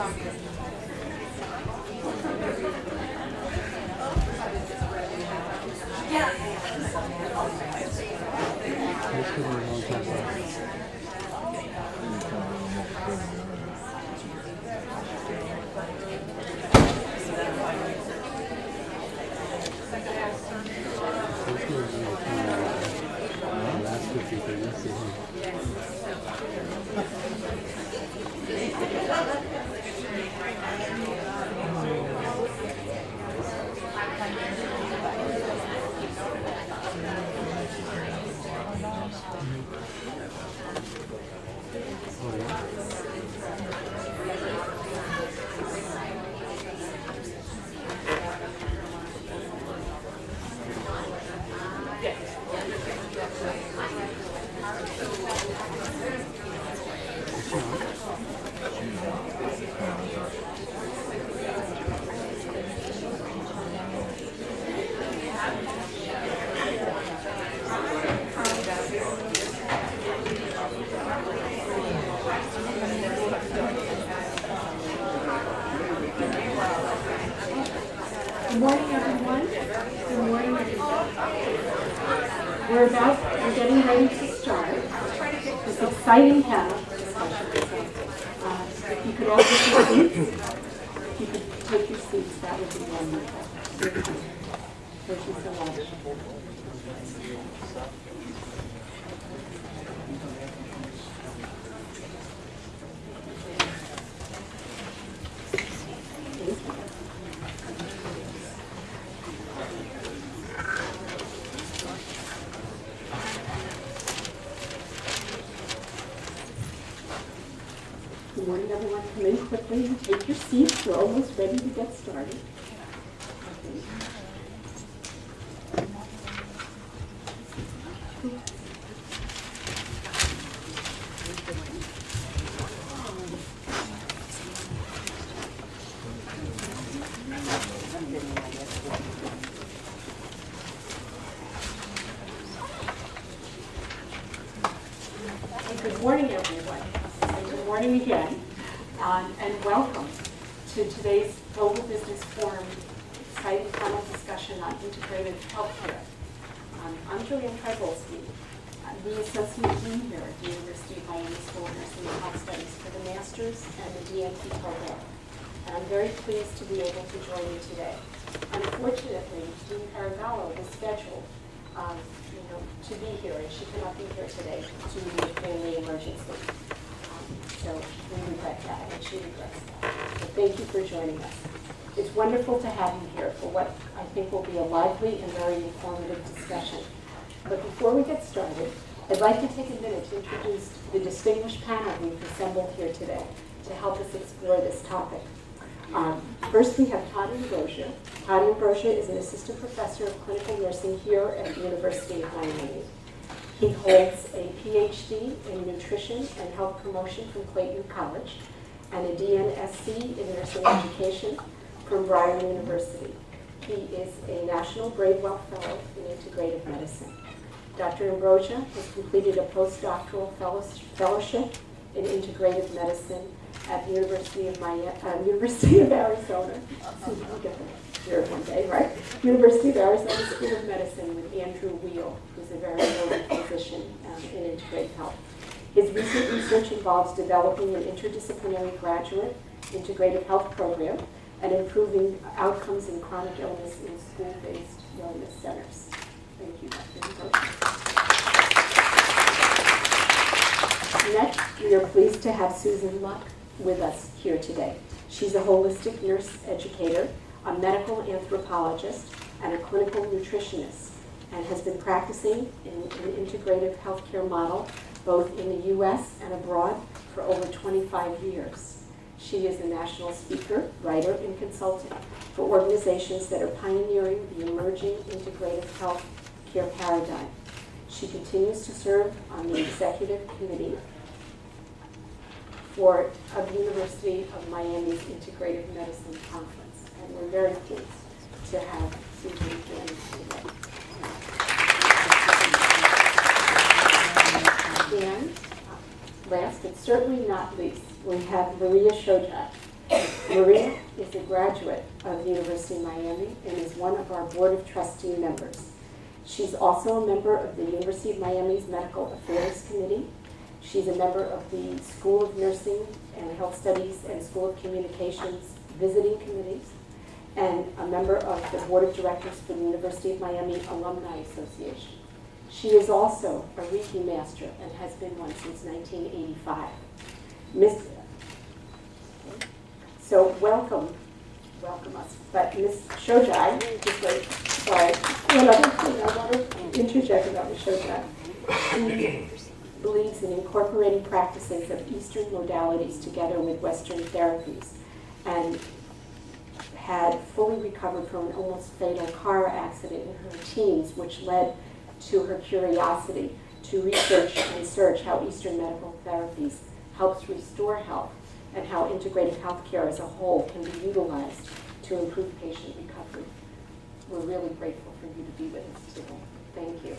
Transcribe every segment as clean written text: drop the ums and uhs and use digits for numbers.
Good morning, everyone. Good morning, everyone. We're getting ready to start this exciting panel discussion. If you could all take your seats, if you could take your seats, that would be wonderful. Thank you so much. Good morning, everyone. Come in quickly and take your seats. We're almost ready to get started. Good morning, everyone. Good morning again, and welcome to today's Global Business Forum exciting panel discussion on integrative healthcare. I'm Julianne Trybulski. I'm the Associate Dean here at the University of Miami School of Nursing and Health Studies for the Master's and the DNP program. And I'm very pleased to be able to join you today. Unfortunately, Dean Caragallo is scheduled to be here, and she cannot be here today due to a family emergency. So we regret that, and she regrets that. So thank you for joining us. It's wonderful to have you here for what I think will be a lively and very informative discussion. But before we get started, I'd like to take a minute to introduce the distinguished panel we've assembled here today to help us explore this topic. First, we have Todd Ambrosia. Todd Ambrosia is an assistant professor of clinical nursing here at the University of Miami. He holds a PhD in nutrition and health promotion from Clayton College and a DNSC in nursing education from Bryan University. He is a National Bravewell Fellow in integrative medicine. Dr. Ambrosia has completed a postdoctoral fellowship in integrative medicine at the University of Arizona. I'll get there one day, right? University of Arizona School of Medicine with Andrew Weil, who's a very noted physician in integrative health. His recent research involves developing an interdisciplinary graduate integrative health program and improving outcomes in chronic illness in school-based wellness centers. Thank you, Dr. Ambrosia. Next, we are pleased to have Susan Luck with us here today. She's a holistic nurse educator, a medical anthropologist, and a clinical nutritionist, and has been practicing in an integrative healthcare model both in the U.S. and abroad for over 25 years. She is a national speaker, writer, and consultant for organizations that are pioneering the emerging integrative health care paradigm. She continues to serve on the executive committee of the University of Miami's Integrative Medicine Conference, and we're very pleased to have Susan join us today. And last but certainly not least, we have Maria Shojak. Maria is a graduate of the University of Miami and is one of our Board of Trustee members. She's also a member of the University of Miami's Medical Affairs Committee. She's a member of the School of Nursing and Health Studies and School of Communications visiting committees, and a member of the Board of Directors for the University of Miami Alumni Association. She is also a Reiki master and has been one since 1985. So welcome us. But Ms. Shojai, just wait, sorry, another thing I want to interject about Ms. Shojai. She believes in incorporating practices of Eastern modalities together with Western therapies, and had fully recovered from an almost fatal car accident in her teens, which led to her curiosity to research and search how Eastern medical therapies helps restore health and how integrative healthcare as a whole can be utilized to improve patient recovery. We're really grateful for you to be with us today. Thank you.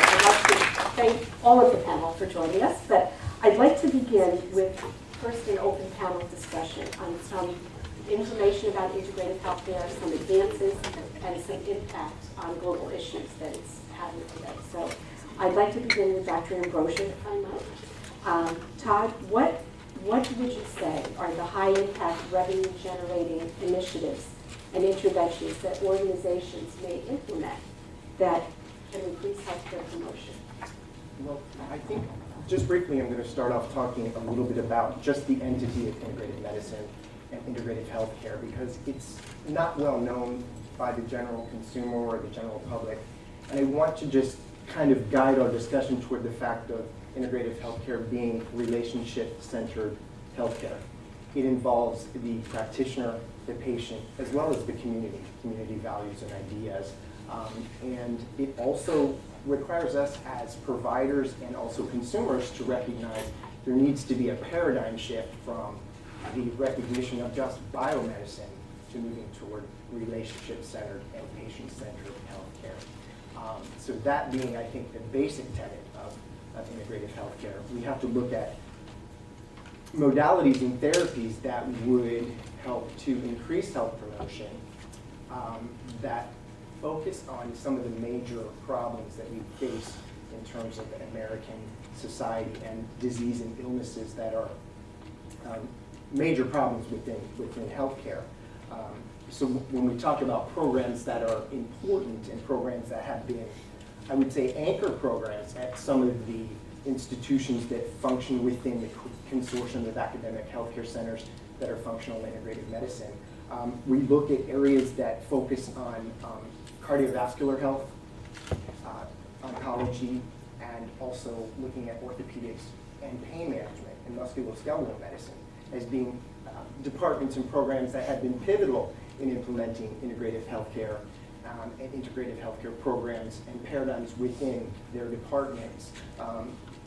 I'd like to thank all of the panel for joining us, but I'd like to begin with first an open panel discussion on some information about integrative healthcare, some advances, and some impact on global issues that it's having today. So I'd like to begin with Dr. Ambrosia, if I might. Todd, what would you say are the high-impact revenue-generating initiatives and interventions that organizations may implement that can increase healthcare promotion? Well, I think just briefly I'm going to start off talking a little bit about just the entity of integrative medicine and integrative healthcare, because it's not well known by the general consumer or the general public. And I want to just kind of guide our discussion toward the fact of integrative healthcare being relationship-centered healthcare. It involves the practitioner, the patient, as well as the community values and ideas. And it also requires us as providers and also consumers to recognize there needs to be a paradigm shift from the recognition of just biomedicine to moving toward relationship-centered and patient-centered healthcare. So that being, I think, the basic tenet of integrative healthcare, we have to look at modalities and therapies that would help to increase health promotion, that focus on some of the major problems that we face in terms of American society and disease and illnesses that are major problems within healthcare. So when we talk about programs that are important and programs that have been, I would say, anchor programs at some of the institutions that function within the consortium of academic healthcare centers that are functional integrative medicine, we look at areas that focus on cardiovascular health, oncology, and also looking at orthopedics and pain management and musculoskeletal medicine as being departments and programs that have been pivotal in implementing integrative healthcare and integrative healthcare programs and paradigms within their departments,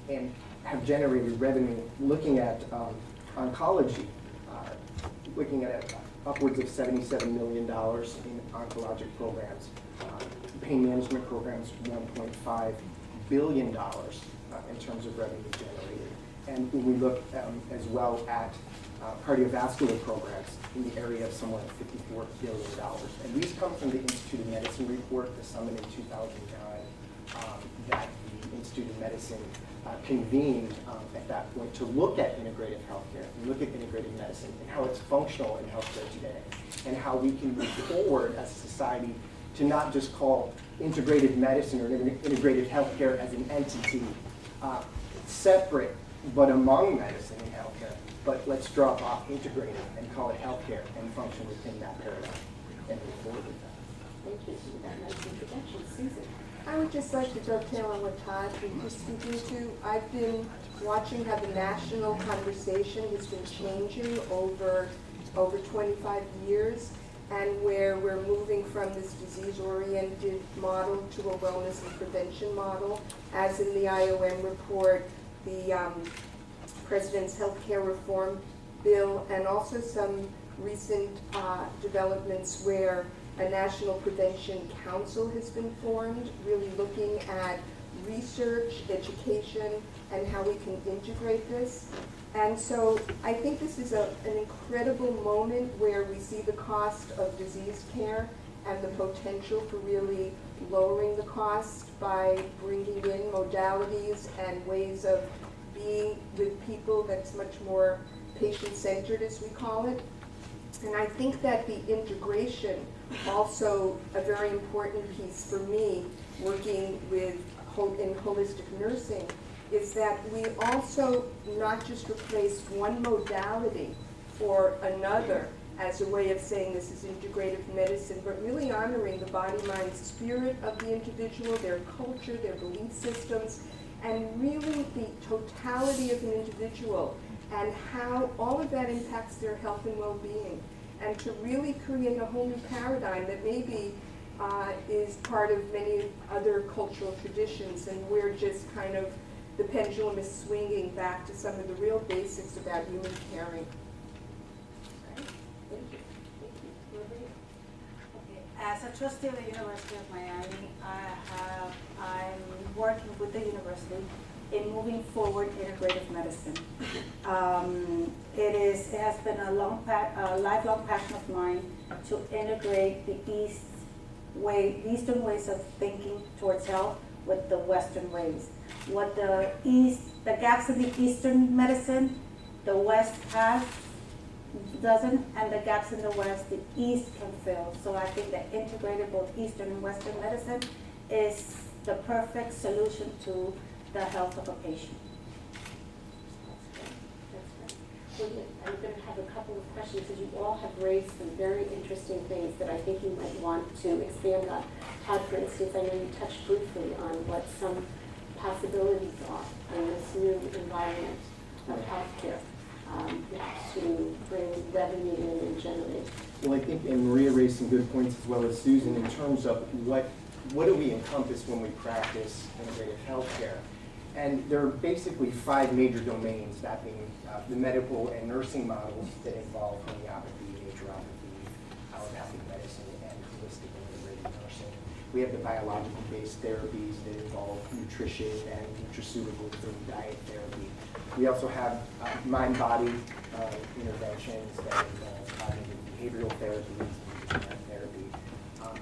and have generated revenue. Looking at oncology, looking at upwards of $77 million in oncologic programs, pain management programs, $1.5 billion in terms of revenue generated. And when we look as well at cardiovascular programs in the area of somewhere $54 billion. And these come from the Institute of Medicine report, the summit in 2009, that the Institute of Medicine convened at that point to look at integrative healthcare, look at integrative medicine and how it's functional in healthcare today, and how we can move forward as a society to not just call integrative medicine or integrative healthcare as an entity separate but among medicine and healthcare, but let's drop off integrative and call it healthcare and function within that paradigm and move forward with that. Thank you for that nice introduction. Susan. I would just like to dovetail on what Todd was speaking to. I've been watching how the national conversation has been changing over 25 years, and where we're moving from this disease-oriented model to a wellness and prevention model. As in the IOM report, the President's Healthcare Reform Bill, and also some recent developments where a National Prevention Council has been formed, really looking at research, education, and how we can integrate this. And so I think this is an incredible moment where we see the cost of disease care and the potential for really lowering the cost by bringing in modalities and ways of being with people that's much more patient-centered, as we call it. And I think that the integration, also a very important piece for me, working with in holistic nursing, is that we also not just replace one modality for another as a way of saying this is integrative medicine, but really honoring the body, mind, spirit of the individual, their culture, their belief systems, and really the totality of an individual and how all of that impacts their health and well-being, and to really create a whole new paradigm that maybe is part of many other cultural traditions, and we're just kind of, the pendulum is swinging back to some of the real basics about human caring. Thank you. Thank you. Maria? Okay. As a trustee of the University of Miami, I'm working with the university in moving forward integrative medicine. It has been a lifelong passion of mine to integrate the Eastern ways of thinking towards health with the Western ways. What the gaps in the Eastern medicine, the West doesn't, and the gaps in the West, the East can fill. So I think that integrated both Eastern and Western medicine is the perfect solution to the health of a patient. That's great. I'm going to have a couple of questions because you all have raised some very interesting things that I think you might want to expand on. Todd, for instance, I know you touched briefly on what some possibilities are in this new environment of healthcare to bring revenue in and generate. Well, I think, and Maria raised some good points as well as Susan, in terms of what do we encompass when we practice integrative healthcare. And there are basically 5 major domains, that being the medical and nursing models that involve homeopathy, naturopathy, allopathic medicine, and holistic and integrated nursing. We have the biological-based therapies that involve nutrition and nutraceuticals and diet therapy. We also have mind-body interventions that involve cognitive behavioral therapies, therapy,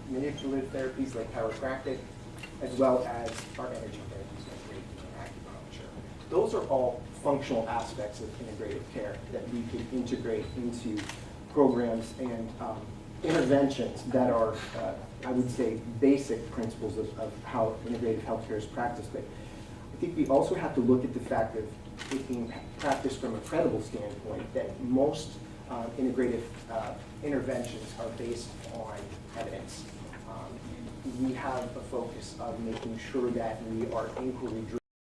manipulative therapies like chiropractic, as well as our energy therapies like Reiki and acupuncture. Those are all functional aspects of integrative care that we can integrate into programs and interventions that are, I would say, basic principles of how integrative healthcare is practiced. But I think we also have to look at the fact of it being practiced from a credible standpoint, that most integrative interventions are based on evidence. We have a focus of making sure that we are inquiry-driven